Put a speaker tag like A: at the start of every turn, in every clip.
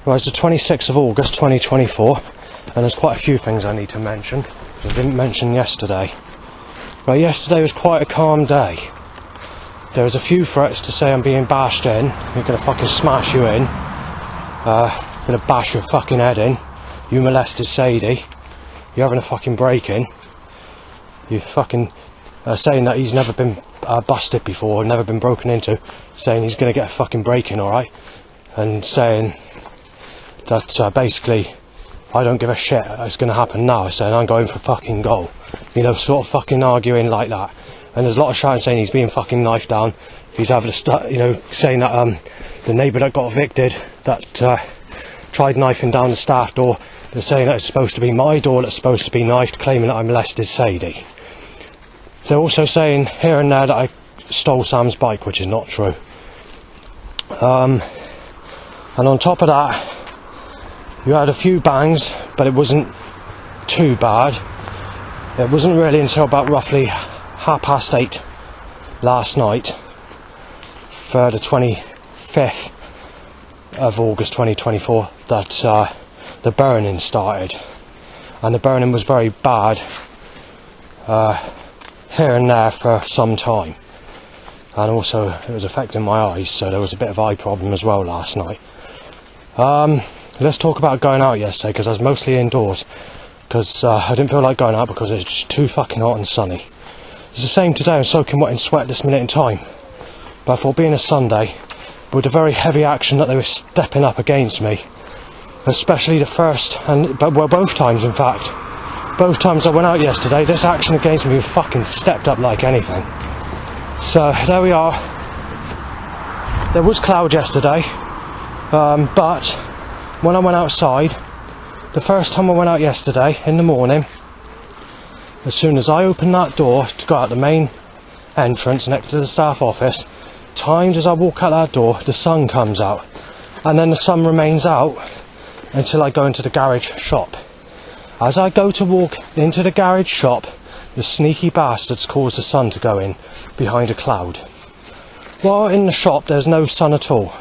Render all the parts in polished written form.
A: Well, it's the 26th of August 2024, and there's quite a few things I need to mention, which I didn't mention yesterday. Right, yesterday was quite a calm day. There was a few threats to say I'm being bashed in, you're gonna fucking smash you in, gonna bash your fucking head in, you molested Sadie, you're having a fucking break-in, you fucking saying that he's never been busted before, never been broken into, saying he's gonna get a fucking break-in, alright, and saying that basically I don't give a shit, it's going to happen now, saying I'm going for fucking goal, you know, sort of fucking arguing like that. And there's a lot of shouting saying he's being fucking knifed down, he's having to you know, saying that the neighbour that got evicted, that tried knifing down the staff door, they're saying that it's supposed to be my door that's supposed to be knifed, claiming that I molested Sadie. They're also saying here and there that I stole Sam's bike, which is not true. And on top of that, you had a few bangs, but it wasn't too bad. It wasn't really until about roughly 8:30 last night, for the 25th of August 2024, that the burning started. And the burning was very bad here and there for some time. And also it was affecting my eyes, so there was a bit of eye problem as well last night. Let's talk about going out yesterday, because I was mostly indoors, because I didn't feel like going out because it was just too fucking hot and sunny. It's the same today, I'm soaking wet in sweat this minute in time, but I thought, being a Sunday, with the very heavy action that they were stepping up against me, especially the first, both times in fact, both times I went out yesterday, this action against me fucking stepped up like anything. So there we are. There was cloud yesterday, but when I went outside, the first time I went out yesterday in the morning, as soon as I opened that door to go out the main entrance next to the staff office, timed as I walk out that door, the sun comes out, and then the sun remains out until I go into the garage shop. As I go to walk into the garage shop, the sneaky bastards cause the sun to go in behind a cloud. While in the shop, there's no sun at all.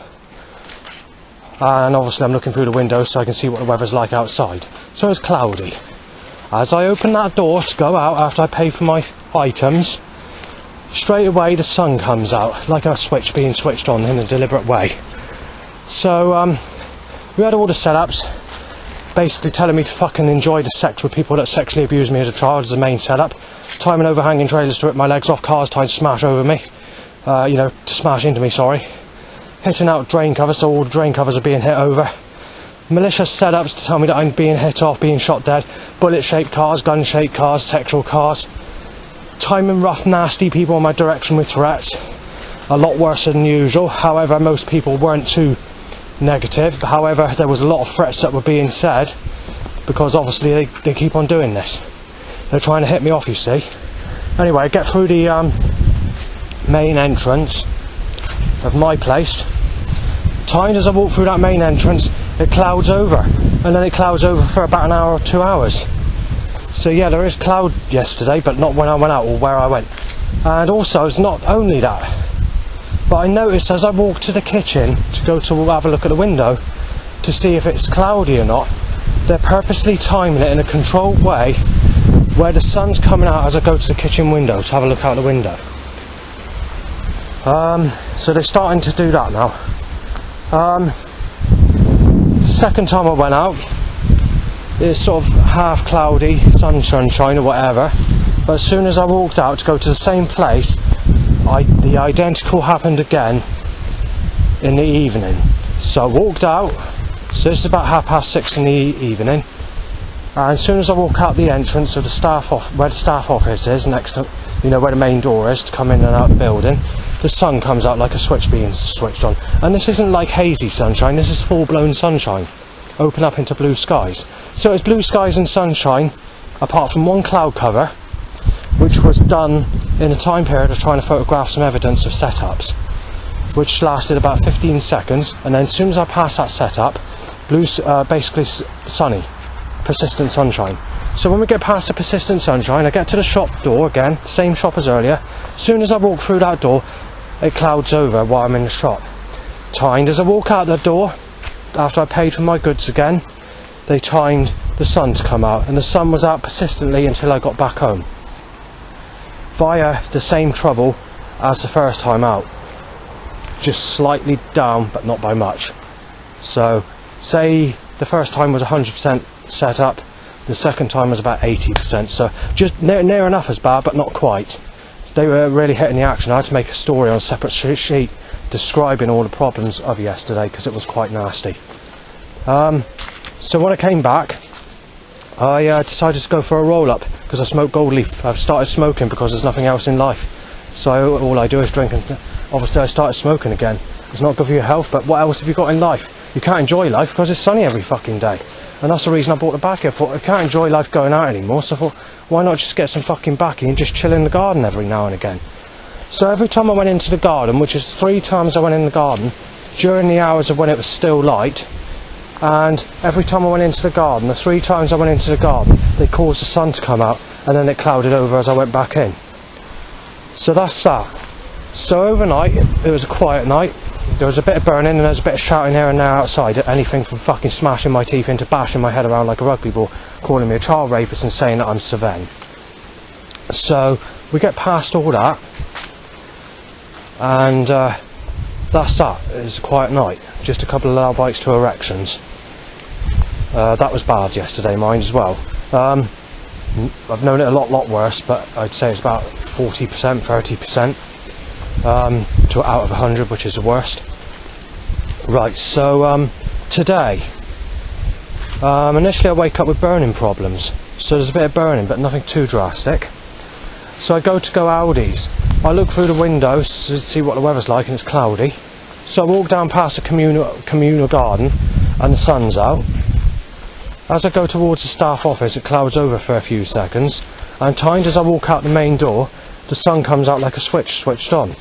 A: And obviously I'm looking through the window so I can see what the weather's like outside. So it's cloudy. As I open that door to go out after I pay for my items, straight away the sun comes out, like a switch being switched on in a deliberate way. So we had all the setups, basically telling me to fucking enjoy the sex with people that sexually abused me as a child as the main setup. Timing overhanging trailers to rip my legs off cars, trying to smash over me. To smash into me, sorry. Hitting out drain covers, so all the drain covers are being hit over. Malicious setups to tell me that I'm being hit off, being shot dead. Bullet-shaped cars, gun-shaped cars, sexual cars. Timing rough, nasty people in my direction with threats. A lot worse than usual. However, most people weren't too negative. However, there was a lot of threats that were being said, because obviously they keep on doing this. They're trying to hit me off, you see. Anyway, I get through the main entrance of my place. Timed as I walk through that main entrance, it clouds over, and then it clouds over for about an hour or 2 hours. So yeah, there is cloud yesterday, but not when I went out or where I went. And also, it's not only that, but I noticed as I walked to the kitchen to go to have a look at the window to see if it's cloudy or not, they're purposely timing it in a controlled way where the sun's coming out as I go to the kitchen window to have a look out the window. So they're starting to do that now. Second time I went out, it's sort of half cloudy, sunshine or whatever, but as soon as I walked out to go to the same place, the identical happened again in the evening. So I walked out, so this is about 6:30 in the evening, and as soon as I walk out the entrance of the staff where the staff office is, next to, where the main door is to come in and out of the building, the sun comes out like a switch being switched on. And this isn't like hazy sunshine, this is full-blown sunshine, open up into blue skies. So it's blue skies and sunshine, apart from one cloud cover, which was done in a time period of trying to photograph some evidence of setups, which lasted about 15 seconds, and then as soon as I passed that setup, basically sunny, persistent sunshine. So when we get past the persistent sunshine, I get to the shop door again, same shop as earlier. As soon as I walk through that door, it clouds over while I'm in the shop. Timed as I walk out the door, after I paid for my goods again, they timed the sun to come out, and the sun was out persistently until I got back home, via the same trouble as the first time out, just slightly down but not by much. So say the first time was 100% set up, the second time was about 80%, so just near enough as bad but not quite. They were really hitting the action. I had to make a story on a separate sheet describing all the problems of yesterday because it was quite nasty. So when I came back, I decided to go for a roll-up because I smoke gold leaf. I've started smoking because there's nothing else in life. So all I do is drink, and obviously I started smoking again. It's not good for your health, but what else have you got in life? You can't enjoy life because it's sunny every fucking day. And that's the reason I bought the baccy. I thought I can't enjoy life going out anymore, so I thought, why not just get some fucking baccy and just chill in the garden every now and again. So every time I went into the garden, which is 3 times I went in the garden, during the hours of when it was still light, and every time I went into the garden, the 3 times I went into the garden, they caused the sun to come out, and then it clouded over as I went back in. So that's that. So overnight, it was a quiet night. There was a bit of burning and there was a bit of shouting here and there outside. Anything from fucking smashing my teeth into bashing my head around like a rugby ball, calling me a child rapist and saying that I'm Sven. So we get past all that, and that's that. It was a quiet night. Just a couple of loud bites to erections. That was bad yesterday, mind as well. I've known it a lot worse, but I'd say it's about 40%, 30%. To out of 100, which is the worst. Right, so today, initially I wake up with burning problems, so there's a bit of burning but nothing too drastic. So I go Aldi's. I look through the windows to see what the weather's like, and it's cloudy. So I walk down past the communal garden and the sun's out. As I go towards the staff office, it clouds over for a few seconds, and timed as I walk out the main door, the sun comes out like a switch switched on.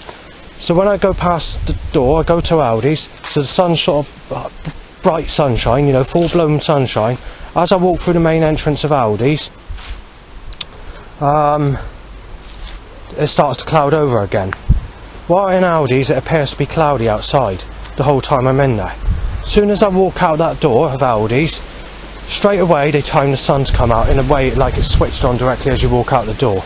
A: So when I go past the door, I go to Aldi's, so the sun's sort of bright sunshine, you know, full-blown sunshine. As I walk through the main entrance of Aldi's, it starts to cloud over again. While in Aldi's, it appears to be cloudy outside the whole time I'm in there. As soon as I walk out that door of Aldi's, straight away they time the sun to come out in a way like it's switched on directly as you walk out the door.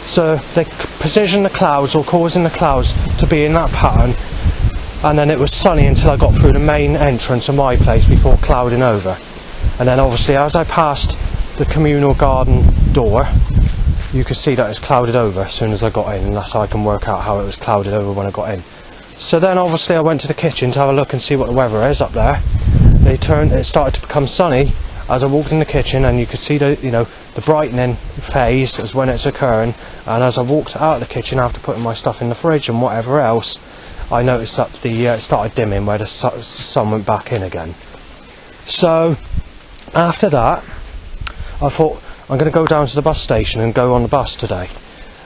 A: So they position the clouds, or causing the clouds to be in that pattern, and then it was sunny until I got through the main entrance of my place before clouding over. And then obviously as I passed the communal garden door, you could see that it's clouded over as soon as I got in, and that's how I can work out how it was clouded over when I got in. So then obviously I went to the kitchen to have a look and see what the weather is up there. It started to become sunny as I walked in the kitchen, and you could see the brightening phase as when it's occurring. And as I walked out of the kitchen after putting my stuff in the fridge and whatever else, I noticed that it started dimming where the sun went back in again. So after that, I thought I'm going to go down to the bus station and go on the bus today.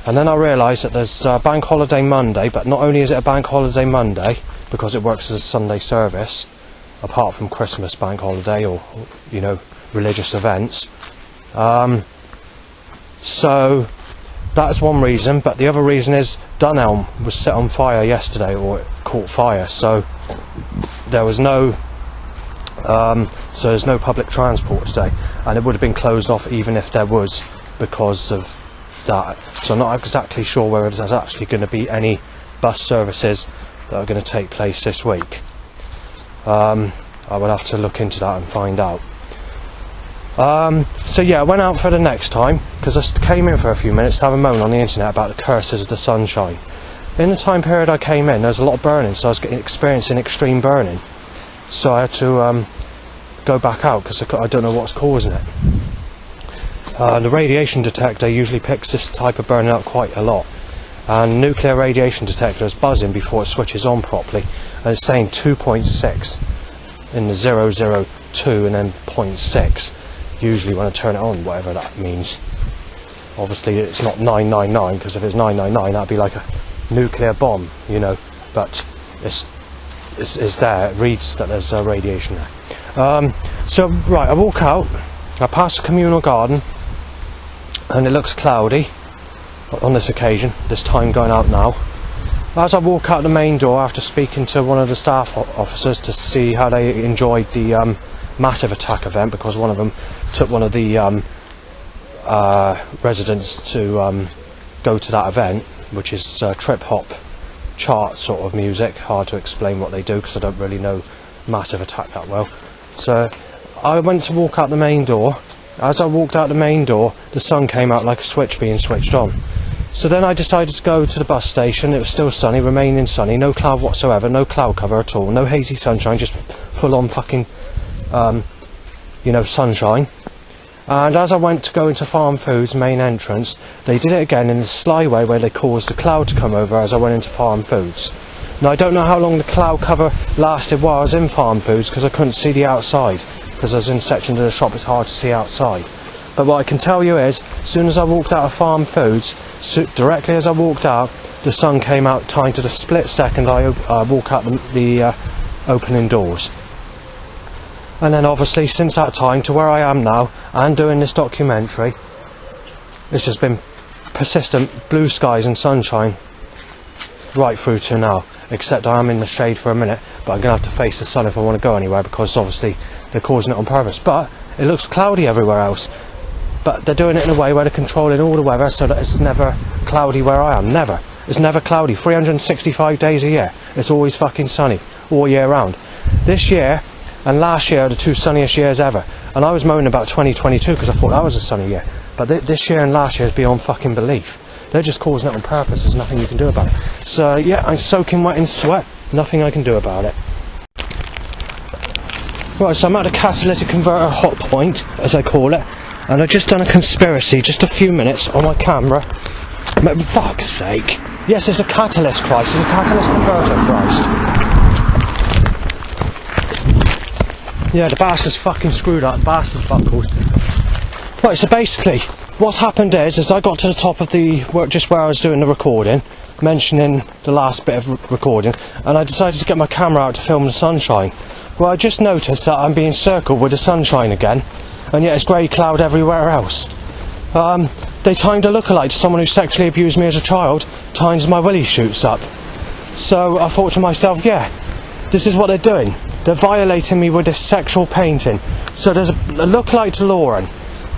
A: And then I realised that there's Bank Holiday Monday, but not only is it a Bank Holiday Monday because it works as a Sunday service, apart from Christmas bank holiday or religious events. So that's one reason, but the other reason is Dunelm was set on fire yesterday, or it caught fire, so there's no public transport today, and it would have been closed off even if there was, because of that. So I'm not exactly sure whether there's actually going to be any bus services that are going to take place this week. I will have to look into that and find out. So yeah, I went out for the next time because I came in for a few minutes to have a moan on the internet about the curses of the sunshine. In the time period I came in, there was a lot of burning, so I was experiencing extreme burning. So I had to go back out because I don't know what's causing it. The radiation detector usually picks this type of burning up quite a lot. And nuclear radiation detector is buzzing before it switches on properly, and it's saying 2.6 in the 002 and then 0.6 usually when I turn it on, whatever that means. Obviously it's not 999, because if it's 999 that'd be like a nuclear bomb, but it's there, it reads that there's radiation there. So right, I walk out, I pass the communal garden, and it looks cloudy on this occasion, this time going out now. As I walk out the main door after speaking to one of the staff officers to see how they enjoyed the massive attack event, because one of them took one of the residents to go to that event, which is trip hop chart sort of music. Hard to explain what they do because I don't really know Massive Attack that well. So I went to walk out the main door. As I walked out the main door, the sun came out like a switch being switched on. So then I decided to go to the bus station. It was still sunny, remaining sunny, no cloud whatsoever, no cloud cover at all, no hazy sunshine, just full on fucking sunshine. And as I went to go into Farm Foods main entrance, they did it again in a sly way where they caused a cloud to come over as I went into Farm Foods. Now I don't know how long the cloud cover lasted while I was in Farm Foods, because I couldn't see the outside, because I was in sections of the shop it's hard to see outside. But what I can tell you is, as soon as I walked out of Farm Foods, directly as I walked out, the sun came out, timed to the split second I walk out the opening doors. And then obviously since that time to where I am now and doing this documentary, it's just been persistent blue skies and sunshine right through to now, except I am in the shade for a minute, but I'm going to have to face the sun if I want to go anywhere, because obviously they're causing it on purpose. But it looks cloudy everywhere else, but they're doing it in a way where they're controlling all the weather so that it's never cloudy where I am. Never. It's never cloudy. 365 days a year. It's always fucking sunny all year round. This year and last year are the two sunniest years ever, and I was moaning about 2022 because I thought that was a sunny year, but this year and last year is beyond fucking belief. They're just causing it on purpose. There's nothing you can do about it. So yeah, I'm soaking wet in sweat. Nothing I can do about it. Right, so I'm at a catalytic converter hot point, as I call it, and I've just done a conspiracy, just a few minutes on my camera. For fuck's sake. Yes, it's a catalyst, Christ. It's a catalyst converter, Christ. Yeah, the bastard's fucking screwed up. The bastard's buckled. Right, so basically, what's happened is I got to the top of the work just where I was doing the recording, mentioning the last bit of recording, and I decided to get my camera out to film the sunshine. Well, I just noticed that I'm being circled with the sunshine again, and yet it's grey cloud everywhere else. They timed a lookalike to someone who sexually abused me as a child, times my willy shoots up. So I thought to myself, yeah, this is what they're doing. They're violating me with this sexual painting. So there's a lookalike to Lauren.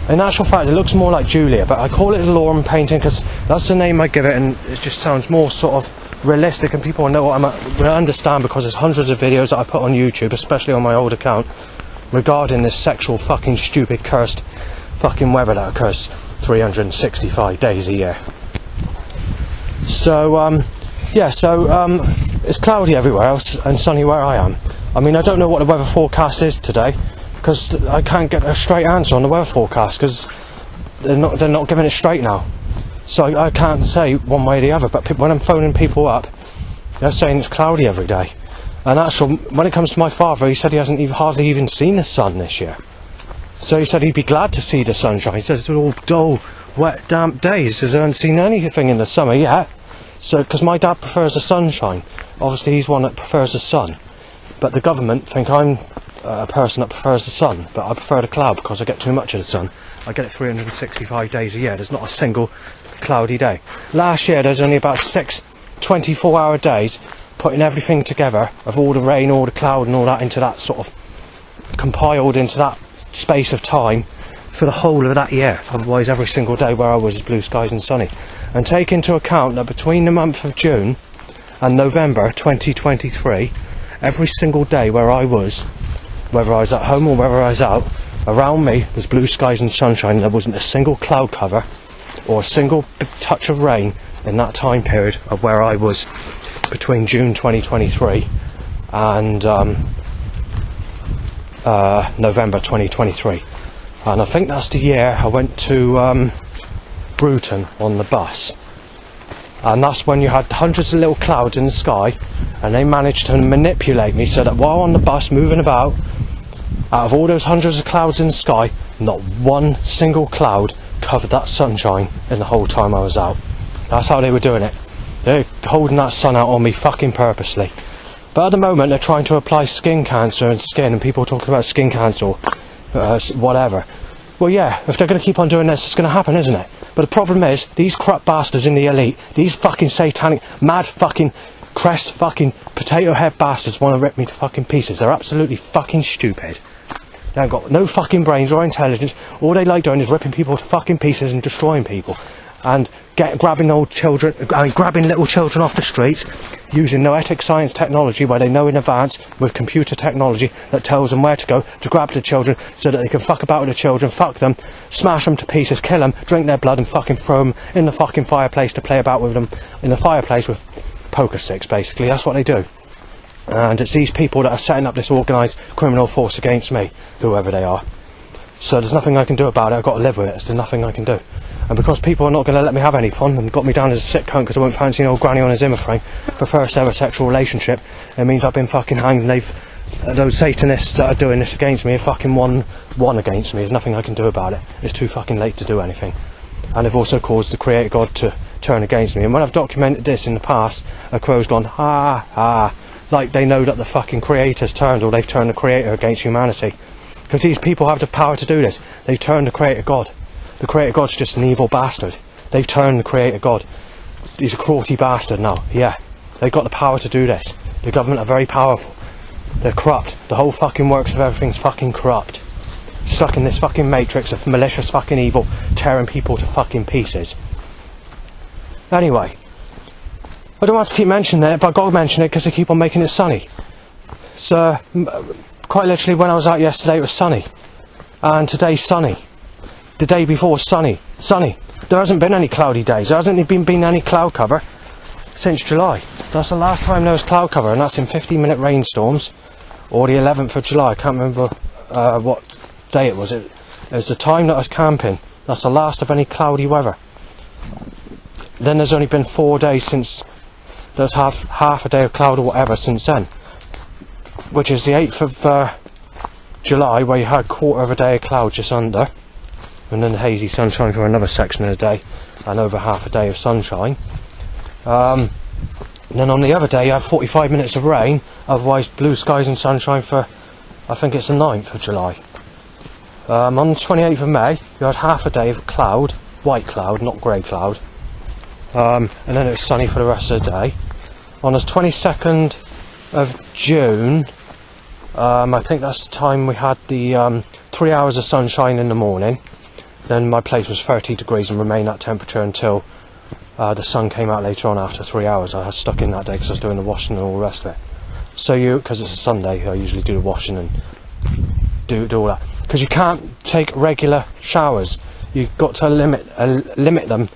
A: In actual fact, it looks more like Julia, but I call it a Lauren painting because that's the name I give it, and it just sounds more sort of realistic, and people know what will understand, because there's hundreds of videos that I put on YouTube, especially on my old account, regarding this sexual fucking stupid cursed fucking weather that occurs 365 days a year. So it's cloudy everywhere else and sunny where I am. I mean, I don't know what the weather forecast is today, because I can't get a straight answer on the weather forecast, because they're not giving it straight now. So I can't say one way or the other, but when I'm phoning people up, they're saying it's cloudy every day. And actually, when it comes to my father, he said he hasn't hardly even seen the sun this year. So he said he'd be glad to see the sunshine. He says it's all dull, wet, damp days. He says I haven't seen anything in the summer yet. So, because my dad prefers the sunshine. Obviously, he's one that prefers the sun. But the government think I'm a person that prefers the sun. But I prefer the cloud because I get too much of the sun. I get it 365 days a year. There's not a single cloudy day. Last year, there's only about 6 24-hour days, putting everything together of all the rain, all the cloud and all that into that sort of compiled into that space of time for the whole of that year. Otherwise, every single day where I was is blue skies and sunny. And take into account that between the month of June and November 2023, every single day where I was, whether I was at home or whether I was out, around me was blue skies and sunshine. There wasn't a single cloud cover or a single touch of rain in that time period of where I was between June 2023 and November 2023. And I think that's the year I went to Bruton on the bus, and that's when you had hundreds of little clouds in the sky, and they managed to manipulate me so that while on the bus moving about, out of all those hundreds of clouds in the sky, not one single cloud covered that sunshine in the whole time I was out. That's how they were doing it. They're holding that sun out on me fucking purposely. But at the moment they're trying to apply skin cancer and skin, and people talking about skin cancer or whatever. Well, yeah, if they're going to keep on doing this, it's going to happen, isn't it? But But the problem is, these corrupt bastards in the elite, these fucking satanic, mad fucking, crest fucking, potato head bastards want to rip me to fucking pieces. They're absolutely fucking stupid. They ain't got no fucking brains or intelligence. All they like doing is ripping people to fucking pieces and destroying people. And grabbing little children off the streets, using noetic science technology where they know in advance with computer technology that tells them where to go to grab the children so that they can fuck about with the children, fuck them, smash them to pieces, kill them, drink their blood and fucking throw them in the fucking fireplace to play about with them in the fireplace with poker sticks, basically. That's what they do. And it's these people that are setting up this organised criminal force against me, whoever they are. So there's nothing I can do about it. I've got to live with it. There's nothing I can do. And because people are not going to let me have any fun and got me down as a sick cunt because I won't fancy an old granny on a Zimmer frame for first ever sexual relationship, it means I've been fucking hanged and those Satanists that are doing this against me have fucking won against me. There's nothing I can do about it. It's too fucking late to do anything. And they've also caused the Creator God to turn against me. And when I've documented this in the past, a crow's gone, like they know that the fucking Creator's turned, or they've turned the Creator against humanity. Because these people have the power to do this. They've turned the Creator God. The Creator God's just an evil bastard. They've turned the Creator God. He's a cruelty bastard now. Yeah. They've got the power to do this. The government are very powerful. They're corrupt. The whole fucking works of everything's fucking corrupt. Stuck in this fucking matrix of malicious fucking evil, tearing people to fucking pieces. Anyway. I don't want to keep mentioning it, but I've got to mention it because they keep on making it sunny. So, quite literally, when I was out yesterday, it was sunny. And today's sunny. The day before was sunny. There hasn't been any cloudy days. There hasn't been any cloud cover since July. That's the last time there was cloud cover, and that's in 15-minute rainstorms, or the 11th of July. I can't remember what day it was. It was the time that I was camping. That's the last of any cloudy weather. Then there's only been 4 days since there's half a day of cloud or whatever since then, which is the 8th of July, where you had quarter of a day of cloud just under, and then hazy sunshine for another section of the day, and over half a day of sunshine. And then on the other day you have 45 minutes of rain, otherwise blue skies and sunshine for, I think it's the 9th of July. On the 28th of May you had half a day of cloud, white cloud, not grey cloud, and then it was sunny for the rest of the day. On the 22nd of June, I think that's the time we had the 3 hours of sunshine in the morning. Then my place was 30 degrees and remained that temperature until the sun came out later on after 3 hours. I was stuck in that day because I was doing the washing and all the rest of it. So because it's a Sunday, I usually do the washing and do all that. Because you can't take regular showers. You've got to limit them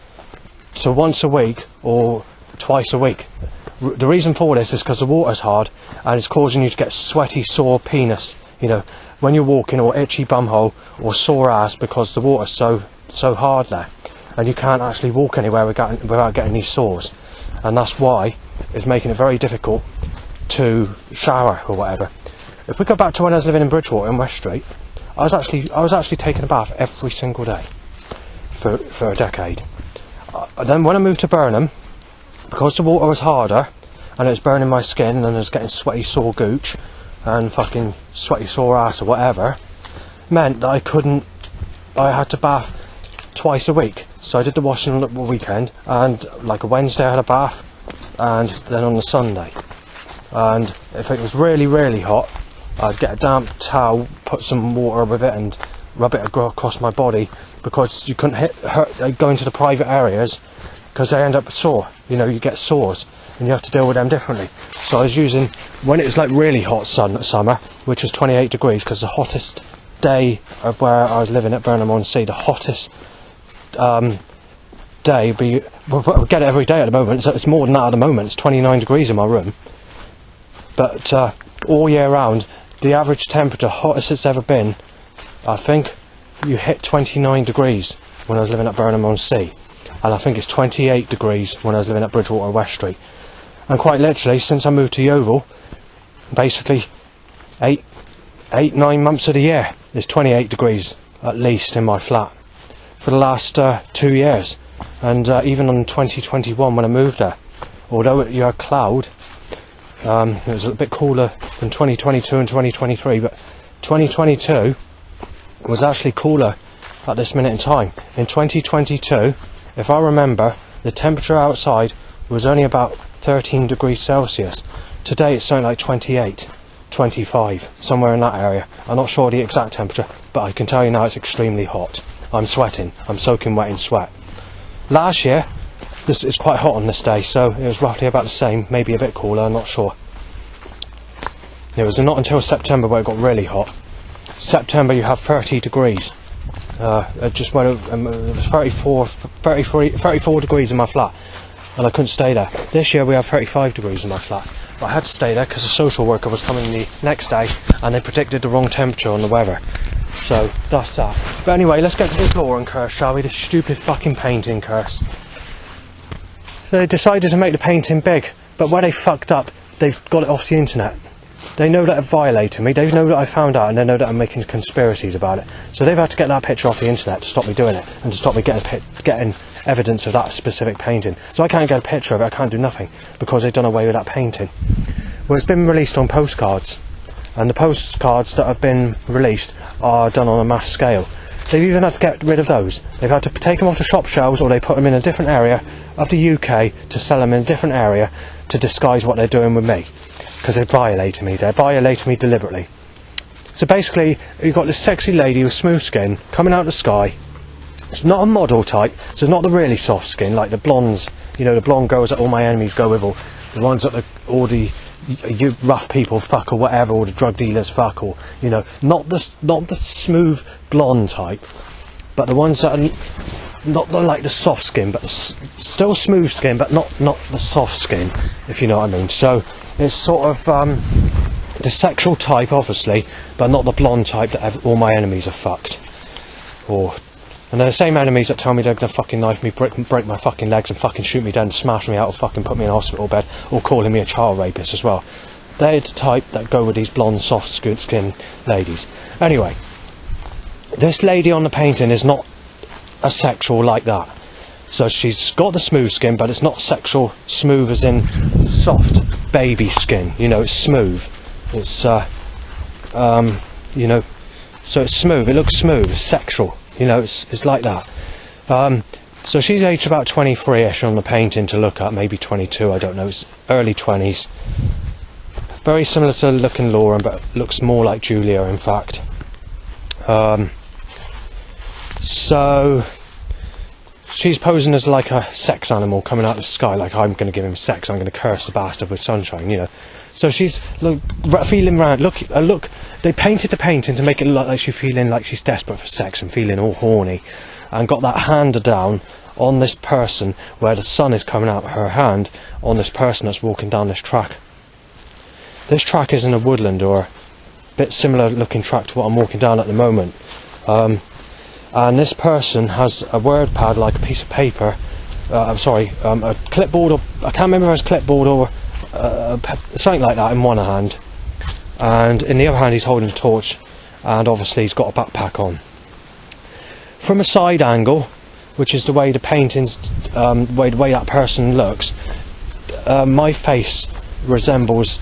A: to once a week or twice a week. The reason for this is because the water's hard and it's causing you to get sweaty, sore penis, you know, when you're walking, or itchy bumhole, or sore ass because the water's so hard there, and you can't actually walk anywhere without getting these sores, and that's why it's making it very difficult to shower or whatever. If we go back to when I was living in Bridgewater in West Street, I was actually taking a bath every single day for a decade. Then when I moved to Burnham, because the water was harder and it was burning my skin and I was getting sweaty sore gooch and fucking sweaty sore ass or whatever, meant that I had to bath twice a week. So I did the washing on the weekend, and like a Wednesday I had a bath, and then on the Sunday. And if it was really, really hot, I'd get a damp towel, put some water with it and rub it across my body, because you couldn't go into the private areas because they end up sore. You know, you get sores and you have to deal with them differently. So I was using, when it was like really hot summer, which was 28 degrees, because the hottest day of where I was living at Burnham-on-Sea, the hottest day, we get it every day at the moment, so it's more than that at the moment. It's 29 degrees in my room. But all year round, the average temperature, hottest it's ever been, I think you hit 29 degrees when I was living at Burnham-on-Sea. And I think it's 28 degrees when I was living at Bridgewater West Street. And quite literally, since I moved to Yeovil, basically 8-9 months of the year, it's 28 degrees at least in my flat for the last 2 years. And even in 2021 when I moved there, although you had cloud, it was a bit cooler than 2022 and 2023, but 2022 was actually cooler at this minute in time. In 2022, if I remember, the temperature outside was only about 13 degrees Celsius. Today it's something like 28, 25, somewhere in that area. I'm not sure the exact temperature, but I can tell you now it's extremely hot. I'm sweating. I'm soaking wet in sweat. Last year, this is quite hot on this day, so it was roughly about the same, maybe a bit cooler, I'm not sure. It was not until September where it got really hot. September you have 30 degrees. It just went, it was 34 degrees in my flat, and I couldn't stay there. This year we have 35 degrees in my flat. But I had to stay there because a social worker was coming the next day and they predicted the wrong temperature on the weather. So that's that. But anyway, let's get to this Lauren curse, shall we? This stupid fucking painting curse. So they decided to make the painting big, but where they fucked up, they've got it off the internet. They know that it violated me, they know that I found out, and they know that I'm making conspiracies about it. So they've had to get that picture off the internet to stop me doing it, and to stop me getting evidence of that specific painting. So I can't get a picture of it, I can't do nothing, because they've done away with that painting. Well, it's been released on postcards, and the postcards that have been released are done on a mass scale. They've even had to get rid of those. They've had to take them off the shop shelves, or they put them in a different area of the UK to sell them in a different area to disguise what they're doing with me. Because they're violating me deliberately. So basically, you've got this sexy lady with smooth skin coming out of the sky. It's not a model type, so it's not the really soft skin, like the blondes, you know, the blonde girls that all my enemies go with, or the ones that all the you rough people fuck, or whatever, or the drug dealers fuck, or, you know, not the smooth blonde type, but the ones that are not like the soft skin, but still smooth skin, but not the soft skin, if you know what I mean. So it's sort of the sexual type, obviously, but not the blonde type that all my enemies are fucked. And they're the same enemies that tell me they're going to fucking knife me, break my fucking legs and fucking shoot me down, smash me out, or fucking put me in a hospital bed, or calling me a child rapist as well. They're the type that go with these blonde, soft skin ladies. Anyway, this lady on the painting is not a sexual like that. So she's got the smooth skin, but it's not sexual smooth as in soft baby skin. You know, it's smooth. It's you know, so it's smooth. It looks smooth. It's sexual. You know, it's like that. So she's aged about 23ish on the painting to look at, maybe 22. I don't know. It's early 20s. Very similar to looking Lauren, but looks more like Julia, in fact. So she's posing as like a sex animal coming out of the sky, like I'm going to give him sex, I'm going to curse the bastard with sunshine, you know. So she's feeling round. Look, they painted the painting to make it look like she's feeling like she's desperate for sex and feeling all horny, and got that hand down on this person where the sun is coming out of her hand on this person that's walking down this track. This track is in a woodland, or a bit similar looking track to what I'm walking down at the moment. And this person has a word pad, like a piece of paper, a clipboard, or I can't remember if it's clipboard or something like that in one hand, and in the other hand he's holding a torch, and obviously he's got a backpack on. From a side angle, which is the way the painting's, the way that person looks, my face resembles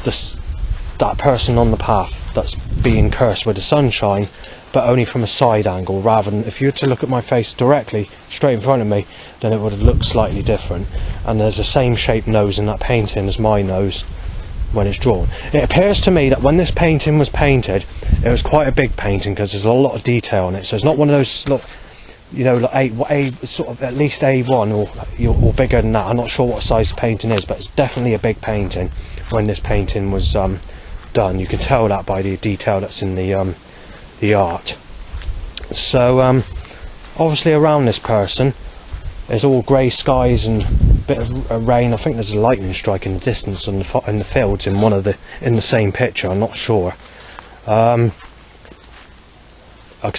A: that person on the path that's being cursed with the sunshine, but only from a side angle, rather than if you were to look at my face directly straight in front of me, then it would look slightly different. And there's the same shaped nose in that painting as my nose when it's drawn. It appears to me that when this painting was painted, it was quite a big painting, because there's a lot of detail on it. So it's not one of those, you know, like a sort of at least A1 or bigger than that. I'm not sure what size the painting is, but it's definitely a big painting when this painting was done. You can tell that by the detail that's in the art. So obviously around this person there's all grey skies and a bit of rain. I think there's a lightning strike in the distance in the fields in the same picture. I'm not sure, because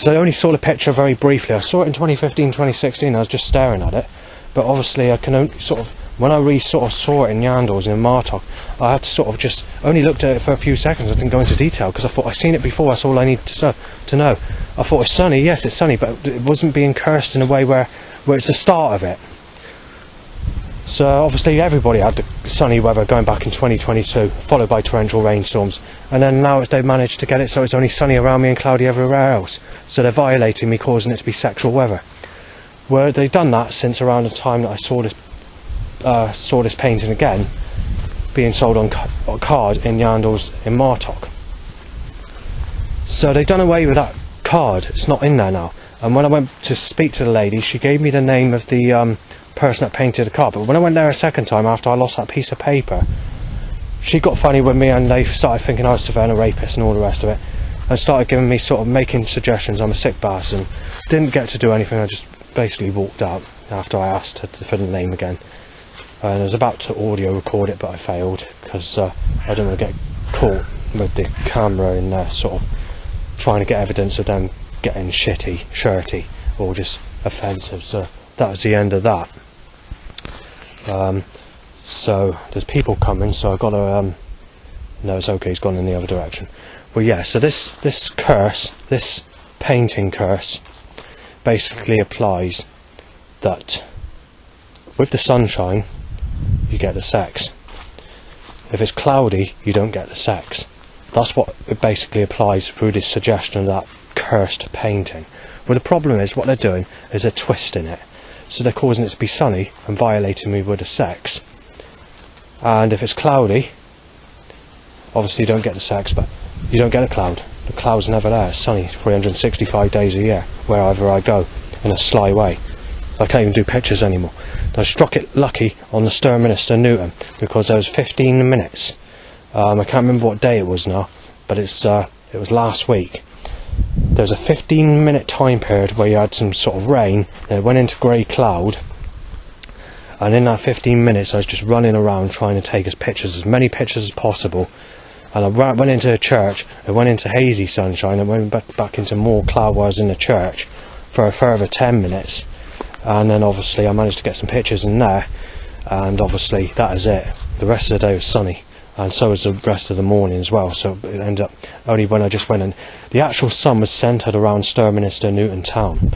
A: I only saw the picture very briefly. I saw it in 2015, 2016. I was just staring at it, but obviously I can only sort of, when I sort of saw it in Yandles in Martok, I had to sort of just only looked at it for a few seconds. I didn't go into detail because I thought I'd seen it before. That's all I needed to know. I thought it's sunny. Yes, it's sunny, but it wasn't being cursed in a way where it's the start of it. So obviously everybody had the sunny weather going back in 2022, followed by torrential rainstorms, and then now they've managed to get it so it's only sunny around me and cloudy everywhere else. So they're violating me, causing it to be sexual weather. where they've done that since around the time that I saw this painting again being sold on card in Yandles in Martok. So they've done away with that card. It's not in there now. And when I went to speak to the lady, she gave me the name of the person that painted the card. But when I went there a second time after I lost that piece of paper, she got funny with me, and they started thinking I was surveying a rapist and all the rest of it, and started giving me sort of making suggestions. I'm a sick bastard, and didn't get to do anything. I just basically walked out after I asked her for the name again, and I was about to audio record it, but I failed because I didn't want to get caught with the camera in there sort of trying to get evidence of them getting shirty or just offensive. So that was the end of that. So there's people coming, so I've got to no, it's okay, he's gone in the other direction. Well, yeah, so this curse, this painting curse, basically applies that with the sunshine you get the sex. If it's cloudy, you don't get the sex. That's what it basically applies through this suggestion of that cursed painting. Well, the problem is, what they're doing is they're twisting it. So they're causing it to be sunny and violating me with the sex. And if it's cloudy, obviously you don't get the sex, but you don't get a cloud. The cloud's never there. It's sunny 365 days a year, wherever I go, in a sly way. I can't even do pictures anymore. I struck it lucky on the Sturminster Newton, because there was 15 minutes. I can't remember what day it was now, but it was last week. There was a 15-minute time period where you had some sort of rain, then it went into grey cloud, and in that 15 minutes I was just running around trying to take as many pictures as possible. And I went into a church, I went into hazy sunshine, I went back into more cloud while I was in the church for a further 10 minutes, and then obviously I managed to get some pictures in there, and obviously that is it. The rest of the day was sunny, and so was the rest of the morning as well. So it ended up only when I just went in. The actual sun was centred around Sturminster Newton town,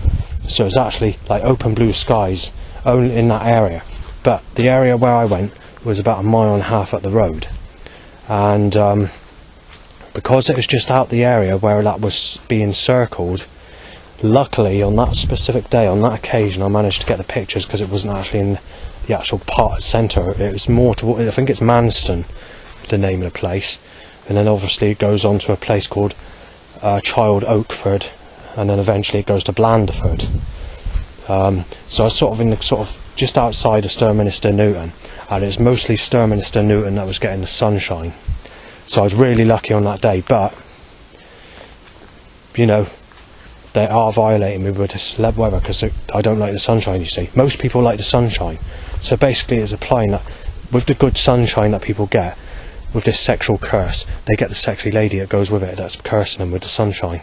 A: so it was actually like open blue skies only in that area. But the area where I went was about 1.5 miles up the road, and because it was just out the area where that was being circled, luckily on that specific day, on that occasion, I managed to get the pictures, because it wasn't actually in the actual part centre. It was more to, I think it's Manston, the name of the place, and then obviously it goes on to a place called Child Oakford, and then eventually it goes to Blandford. So I was sort of in the sort of just outside of Sturminster Newton, and it's mostly Sturminster Newton that was getting the sunshine. So I was really lucky on that day, but you know, they are violating me with this weather, because I don't like the sunshine, you see. Most people like the sunshine, so basically it's applying that with the good sunshine that people get, with this sexual curse, they get the sexy lady that goes with it, that's cursing them with the sunshine.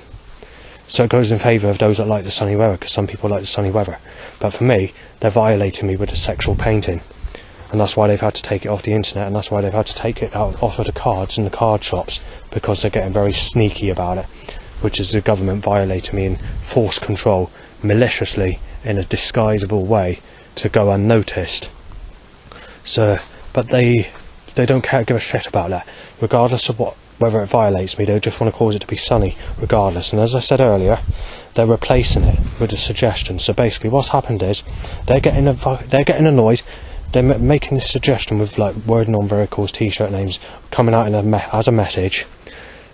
A: So it goes in favour of those that like the sunny weather, because some people like the sunny weather. But for me, they're violating me with the sexual painting, and that's why they've had to take it off the internet, and that's why they've had to take it out off of the cards in the card shops, because they're getting very sneaky about it, which is the government violating me in force control, maliciously, in a disguisable way, to go unnoticed. So, but they don't give a shit about that, regardless of whether it violates me. They just want to cause it to be sunny regardless. And as I said earlier, they're replacing it with a suggestion. So basically what's happened is they're getting annoyed. They're making this suggestion with like wording on vehicles, t-shirt names, coming out as a message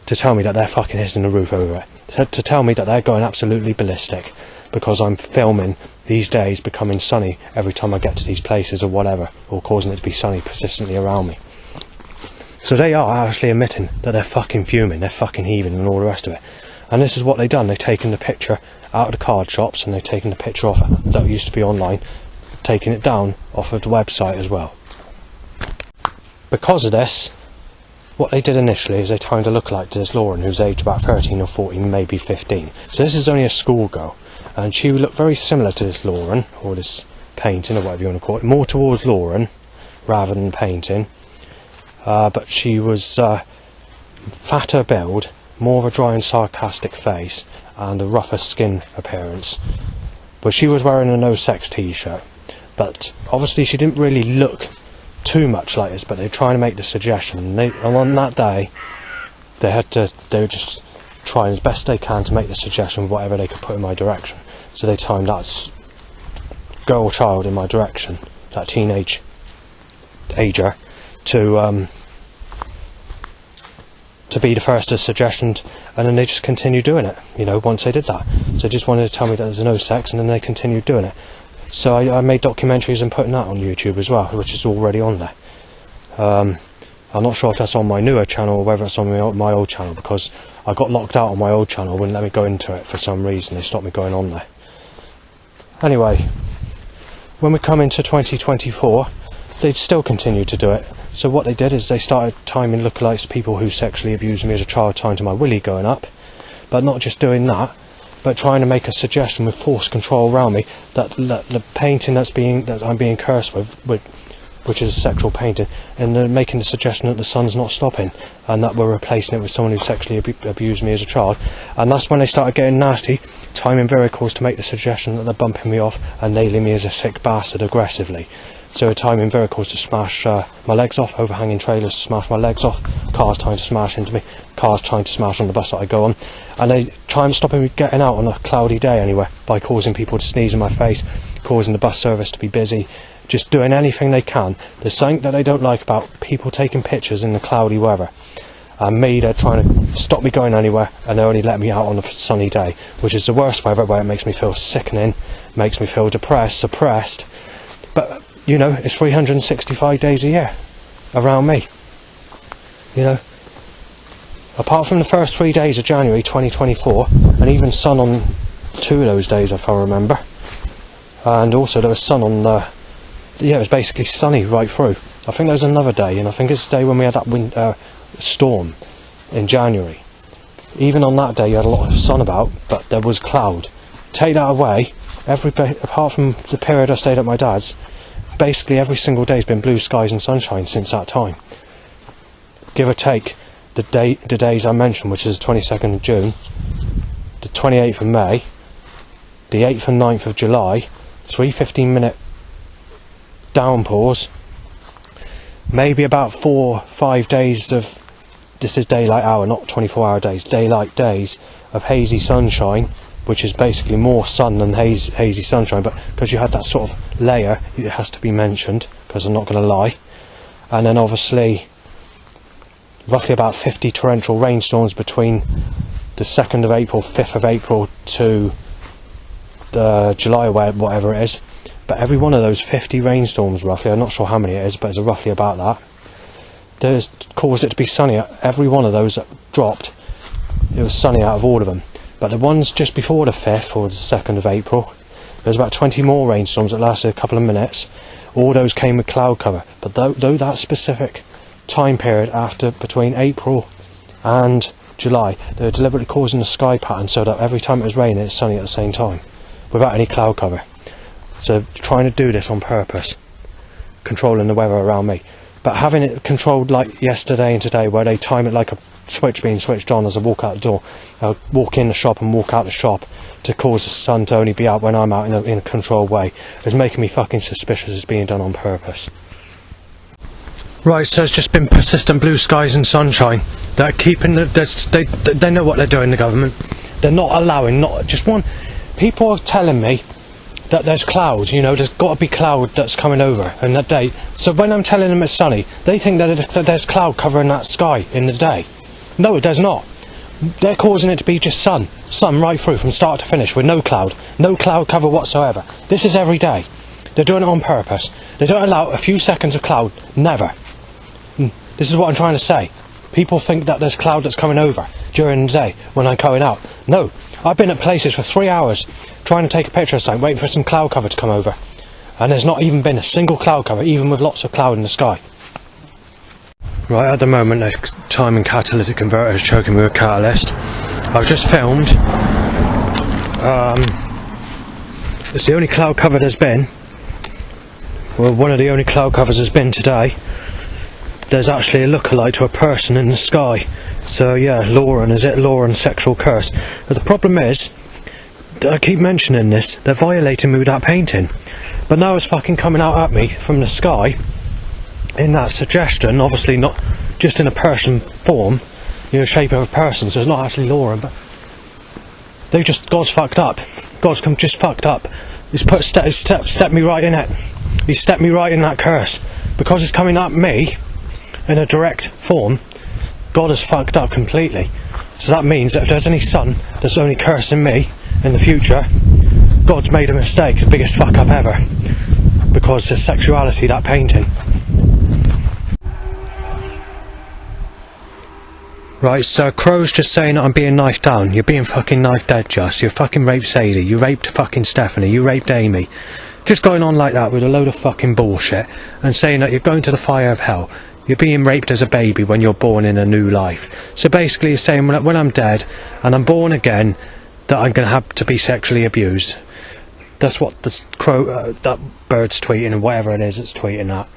A: to tell me that they're fucking hitting the roof over it, to tell me that they're going absolutely ballistic because I'm filming these days becoming sunny every time I get to these places or whatever, or causing it to be sunny persistently around me. So they are actually admitting that they're fucking fuming, they're fucking heaving and all the rest of it. And this is what they've done. They've taken the picture out of the card shops, and they've taken the picture off that used to be online, taking it down off of the website as well. Because of this, what they did initially is they tried to look like Des Lauren, who's aged about 13 or 14, maybe 15. So this is only a schoolgirl, and she looked very similar to this Lauren, or this painting, or whatever you want to call it, more towards Lauren rather than painting. But she was fatter build, more of a dry and sarcastic face, and a rougher skin appearance. But she was wearing a no sex t-shirt. But obviously she didn't really look too much like this, but they were trying to make the suggestion. And on that day, they were just trying as best they can to make the suggestion, whatever they could put in my direction. So they timed that girl or child in my direction, that teenage ager, to be the first as suggestion, and then they just continued doing it, you know, once they did that. So they just wanted to tell me that there's no sex, and then they continued doing it. So I made documentaries and putting that on YouTube as well, which is already on there. I'm not sure if that's on my newer channel or whether it's on my old channel, because I got locked out on my old channel, wouldn't let me go into it for some reason. They stopped me going on there. Anyway, when we come into 2024, they'd still continue to do it. So what they did is they started timing lookalikes to people who sexually abused me as a child, timed to my willy going up. But not just doing that, but trying to make a suggestion with force control around me that the painting that I'm being cursed with, which is a sexual painting, and they're making the suggestion that the sun's not stopping, and that we're replacing it with someone who sexually abused me as a child. And that's when they started getting nasty, timing miracles to make the suggestion that they're bumping me off and nailing me as a sick bastard aggressively. So timing miracles to smash my legs off, overhanging trailers to smash my legs off, cars trying to smash into me, cars trying to smash on the bus that I go on, and they try and stop me getting out on a cloudy day anyway, by causing people to sneeze in my face, causing the bus service to be busy, just doing anything they can. There's something that they don't like about people taking pictures in the cloudy weather, and me, they're trying to stop me going anywhere, and they only let me out on a sunny day, which is the worst weather, where it makes me feel sickening, makes me feel depressed, suppressed. But you know, it's 365 days a year around me, you know. Apart from the first 3 days of January 2024, and even sun on 2 of those days if I remember, and also there was sun on it was basically sunny right through. I think there was another day, and I think it's the day when we had that storm in January. Even on that day you had a lot of sun about, but there was cloud. Take that away, apart from the period I stayed at my dad's, basically every single day has been blue skies and sunshine since that time. Give or take the days I mentioned, which is the 22nd of June, the 28th of May, the 8th and 9th of July, 3 15-minute downpours, maybe about 4 or 5 days of, this is daylight hour, not 24-hour days, daylight days of hazy sunshine, which is basically more sun than hazy sunshine, but because you had that sort of layer, it has to be mentioned, because I'm not going to lie. And then obviously roughly about 50 torrential rainstorms between the 2nd of April, 5th of April to the July or whatever it is. But every one of those 50 rainstorms roughly, I'm not sure how many it is, but it's roughly about that, there's caused it to be sunny. Every one of those that dropped, it was sunny out of all of them. But the ones just before the 5th or the 2nd of April, there was about 20 more rainstorms that lasted a couple of minutes. All those came with cloud cover. But though that specific time period after between April and July, they were deliberately causing the sky pattern so that every time it was raining it's sunny at the same time, without any cloud cover. So trying to do this on purpose, controlling the weather around me. But having it controlled like yesterday and today, where they time it like a switch being switched on as I walk out the door, I'll walk in the shop and walk out the shop, to cause the sun to only be out when I'm out in a controlled way, is making me fucking suspicious it's being done on purpose. Right, so it's just been persistent blue skies and sunshine. They're keeping they know what they're doing, the government. They're not allowing, not just one. People are telling me that there's clouds, you know, there's got to be cloud that's coming over in that day. So when I'm telling them it's sunny, they think that there's cloud covering that sky in the day. No, it does not. They're causing it to be just sun right through from start to finish with no cloud cover whatsoever. This is every day. They're doing it on purpose. They don't allow a few seconds of cloud, never. This is what I'm trying to say. People think that there's cloud that's coming over during the day when I'm going out. No, I've been at places for 3 hours trying to take a picture of something, waiting for some cloud cover to come over, and there's not even been a single cloud cover, even with lots of cloud in the sky. Right, at the moment there's timing catalytic converters choking me with catalyst. I've just filmed, it's the only cloud cover there's been, well, one of the only cloud covers there's been today. There's actually a lookalike to a person in the sky. So yeah, Lauren, is it Lauren sexual curse? But the problem is, I keep mentioning this, they're violating me with that painting. But now it's fucking coming out at me from the sky in that suggestion, obviously not just in a person form, you know, shape of a person, so it's not actually Lauren, but God's fucked up. God's just fucked up He's stepped me right in it. He stepped me right in that curse. Because it's coming at me in a direct form, God has fucked up completely. So that means that if there's any son that's only cursing me in the future, God's made a mistake, the biggest fuck up ever. Because of sexuality, that painting. Right, so Crow's just saying that I'm being knifed down. You're being fucking knifed dead, Just. You fucking raped Sadie. You raped fucking Stephanie. You raped Amy. Just going on like that with a load of fucking bullshit and saying that you're going to the fire of hell. You're being raped as a baby when you're born in a new life. So basically he's saying when I'm dead and I'm born again, that I'm going to have to be sexually abused. That's what this Crow, that bird's tweeting, and whatever it is it's tweeting that.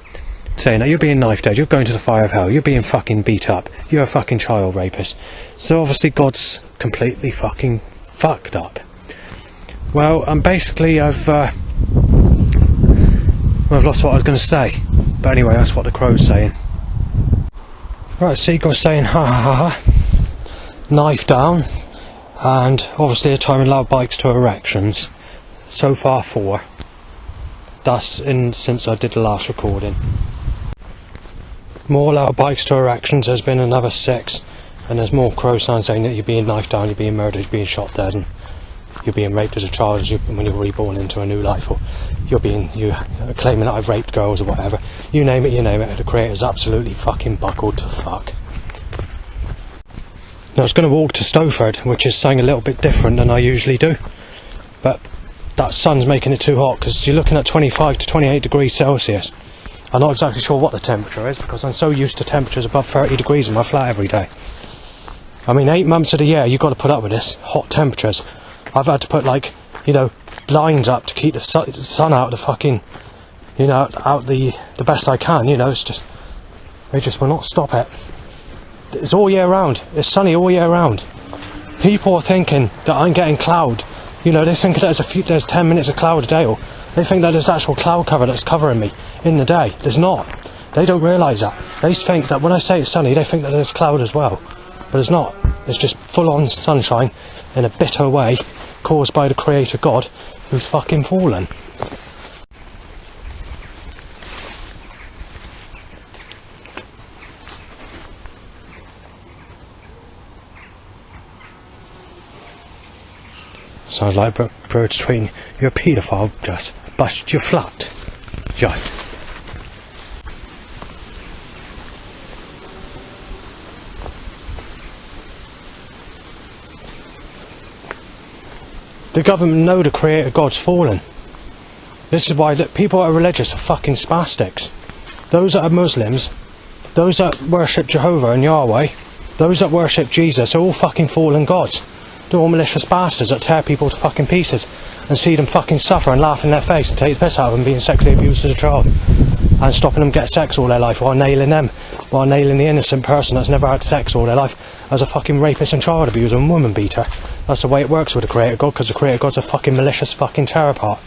A: Saying that you're being knifed dead, you're going to the fire of hell, you're being fucking beat up, you're a fucking child rapist. So obviously God's completely fucking fucked up. Well, basically I've lost what I was going to say. But anyway, that's what the Crow's saying. Right, Seagull's saying ha ha ha ha. Knife down. And obviously a time allowed bikes to erections. So far 4. That's since I did the last recording. More allowed bikes to erections, there's been another 6. And there's more Crow signs saying that you're being knifed down, you're being murdered, you're being shot dead, and you're being raped as a child when you're reborn into a new life, or you're claiming that I've raped girls or whatever. You name it, the creator's absolutely fucking buckled to fuck. Now I was going to walk to Stowford, which is something a little bit different than I usually do, but that sun's making it too hot, because you're looking at 25 to 28 degrees Celsius. I'm not exactly sure what the temperature is, because I'm so used to temperatures above 30 degrees in my flat every day. I mean, 8 months of the year you've got to put up with this, hot temperatures. I've had to put, blinds up to keep the sun out of the fucking, out the best I can, it's just, they just will not stop it. It's all year round, it's sunny all year round. People are thinking that I'm getting cloud, they think that there's 10 minutes of cloud a day, or they think that there's actual cloud cover that's covering me in the day. There's not. They don't realise that. They think that when I say it's sunny, they think that there's cloud as well. But it's not. It's just full-on sunshine in a bitter way, caused by the Creator God, who's fucking fallen. Sounds like birds tweeting, you're a paedophile, Just. Bust your flat. Just. The government know the Creator God's fallen. This is why people that are religious are fucking spastics. Those that are Muslims, those that worship Jehovah and Yahweh, those that worship Jesus are all fucking fallen gods. They're all malicious bastards that tear people to fucking pieces and see them fucking suffer and laugh in their face and take the piss out of them being sexually abused as a child, and stopping them get sex all their life while nailing the innocent person that's never had sex all their life as a fucking rapist and child abuser and woman beater. That's the way it works with the Creator God, because the Creator God's a fucking malicious fucking terror pot.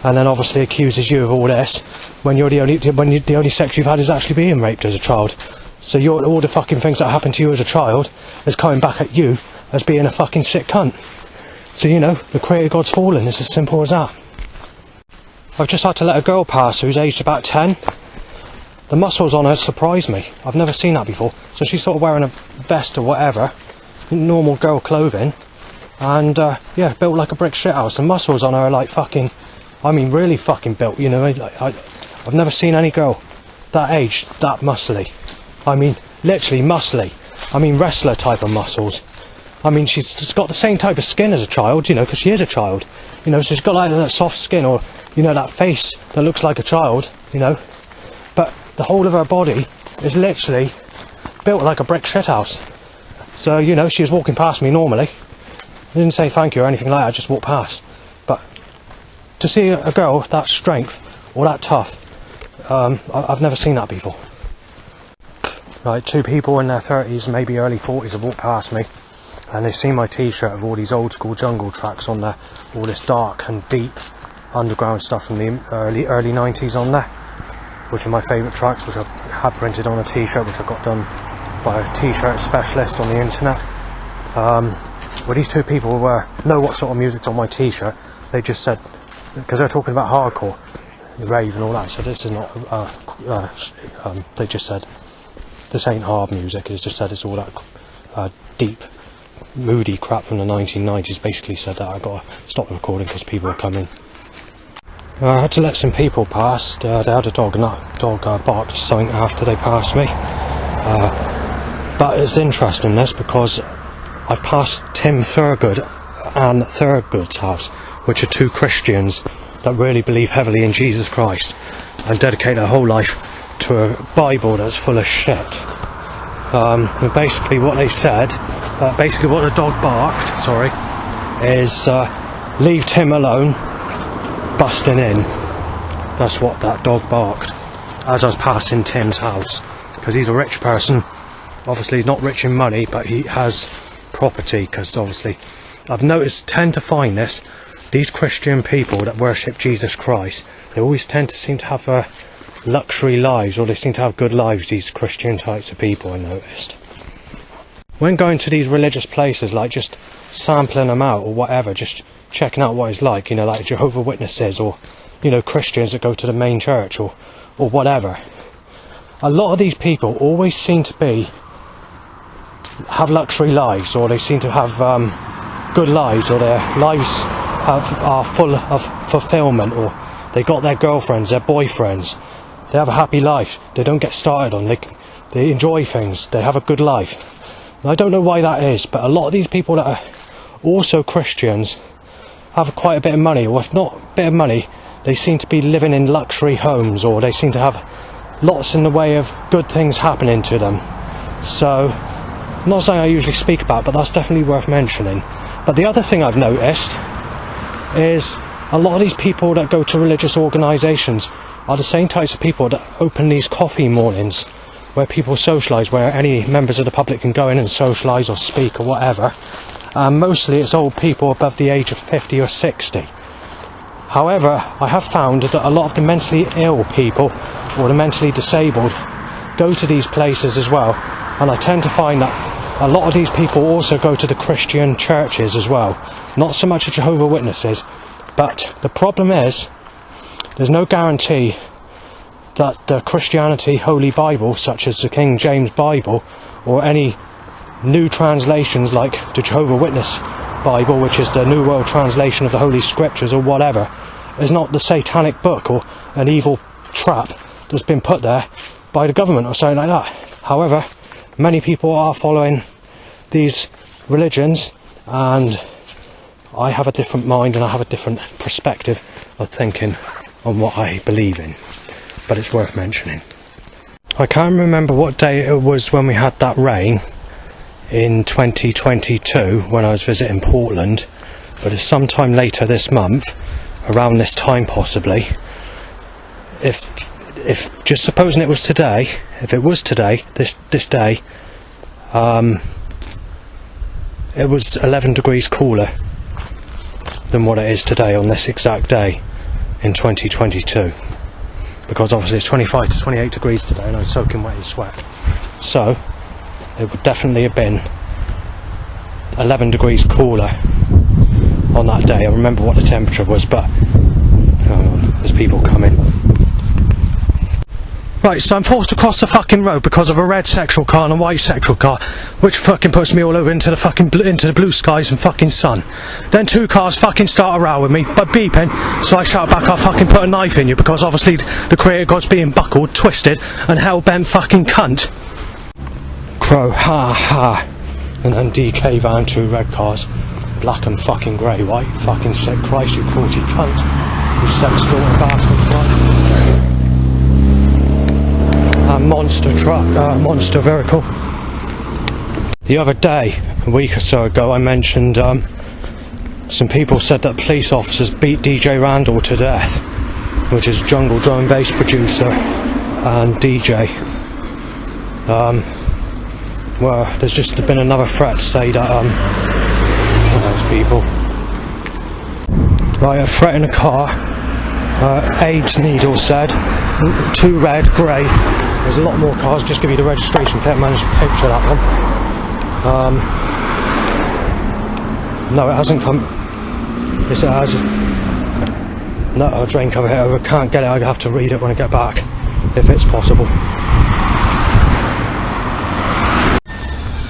A: And then obviously accuses you of all this when the only sex you've had is actually being raped as a child. So all the fucking things that happened to you as a child is coming back at you as being a fucking sick cunt. So the Creator God's fallen. It's as simple as that. I've just had to let a girl pass who's aged about 10. The muscles on her surprised me. I've never seen that before. So she's sort of wearing a vest or whatever, normal girl clothing, and built like a brick shithouse. The muscles on her are like fucking, really fucking built. I've never seen any girl that age that muscly. Literally muscly. Wrestler type of muscles. She's got the same type of skin as a child, because she is a child. So she's got like that soft skin, or, that face that looks like a child, But the whole of her body is literally built like a brick shithouse. So, she was walking past me normally. I didn't say thank you or anything like that, I just walked past. But to see a girl with that strength, or that tough, I've never seen that before. Right, 2 people in their 30s, maybe early 40s have walked past me, and they've seen my t-shirt with all these old school jungle tracks on there, all this dark and deep underground stuff from the early 90s on there, which are my favourite tracks, which I had printed on a t-shirt, which I got done by a t-shirt specialist on the internet. Well, these 2 people know what sort of music's on my t-shirt. They just said, because they're talking about hardcore, rave and all that, so this is not, they just said, this ain't hard music, it's just said it's all that deep, moody crap from the 1990s. Basically said that I got to stop the recording because people are coming. I had to let some people pass. They had a dog, and that dog barked something after they passed me. But it's interesting this, because I've passed Tim Thurgood and Thurgood's house, which are two Christians that really believe heavily in Jesus Christ and dedicate their whole life to a Bible that's full of shit. And basically what they said, basically what the dog barked, is leave Tim alone, busting in. That's what that dog barked as I was passing Tim's house, because he's a rich person. Obviously he's not rich in money, but he has property, because obviously I've noticed, tend to find this, these Christian people that worship Jesus Christ, they always tend to seem to have luxury lives, or they seem to have good lives, these Christian types of people, I noticed. When going to these religious places, like just sampling them out or whatever, just checking out what it's like, you know, like Jehovah's Witnesses, or, you know, Christians that go to the main church, or whatever, a lot of these people always seem to have luxury lives, or they seem to have good lives, or their lives are full of fulfillment, or they got their girlfriends, their boyfriends, they have a happy life, they don't get started on, they enjoy things, they have a good life. And I don't know why that is, but a lot of these people that are also Christians have quite a bit of money, or if not a bit of money, they seem to be living in luxury homes, or they seem to have lots in the way of good things happening to them. So, not something I usually speak about, but that's definitely worth mentioning. But the other thing I've noticed is a lot of these people that go to religious organisations are the same types of people that open these coffee mornings where people socialise, where any members of the public can go in and socialise or speak or whatever. Mostly it's old people above the age of 50 or 60. However, I have found that a lot of the mentally ill people, or the mentally disabled, go to these places as well, and I tend to find that a lot of these people also go to the Christian churches as well. Not so much the Jehovah's Witnesses, but the problem is, there's no guarantee that the Christianity Holy Bible, such as the King James Bible, or any new translations like the Jehovah's Witness Bible, which is the New World Translation of the Holy Scriptures or whatever, is not the satanic book or an evil trap that's been put there by the government or something like that. However, many people are following these religions, and I have a different mind and I have a different perspective of thinking on what I believe in, but it's worth mentioning. I can't remember what day it was when we had that rain in 2022 when I was visiting Portland, but it's sometime later this month, around this time possibly. If just supposing it was today, if it was today, this day, it was 11 degrees cooler than what it is today on this exact day in 2022, because obviously it's 25 to 28 degrees today and I'm soaking wet in sweat, so it would definitely have been 11 degrees cooler on that day. I remember what the temperature was, but there's people coming. Right, so I'm forced to cross the fucking road because of a red sexual car and a white sexual car, which fucking puts me all over into the blue skies and fucking sun. Then two cars fucking start a row with me by beeping, so I shout back, I'll fucking put a knife in you, because obviously the creator god's being buckled, twisted, and hell-bent fucking cunt. Crow, ha ha. And then DK van, two red cars, black and fucking grey, white, fucking sick, Christ, you cruelty cunt, you sex-stalking bastard, Christ. A monster truck, monster vehicle. The other day, a week or so ago, I mentioned some people said that police officers beat DJ Randall to death, which is jungle drum and bass producer and DJ. Well, there's just been another threat to say that those people. Right, a threat in a car. AIDS needle said, two red, grey. There's a lot more cars, just give you the registration plate, managed to picture that one. No, it hasn't come. Yes, it has. No, a drain cover here. I can't get it. I have to read it when I get back, if it's possible.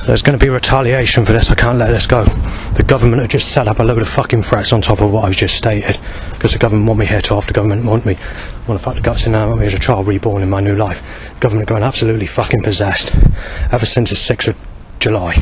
A: There's going to be retaliation for this. I can't let this go. The government have just set up a load of fucking threats on top of what I've just stated, because the government want me here off. The government want to fuck the guts in and want me as a child reborn in my new life. The government are going absolutely fucking possessed ever since the 6th of July.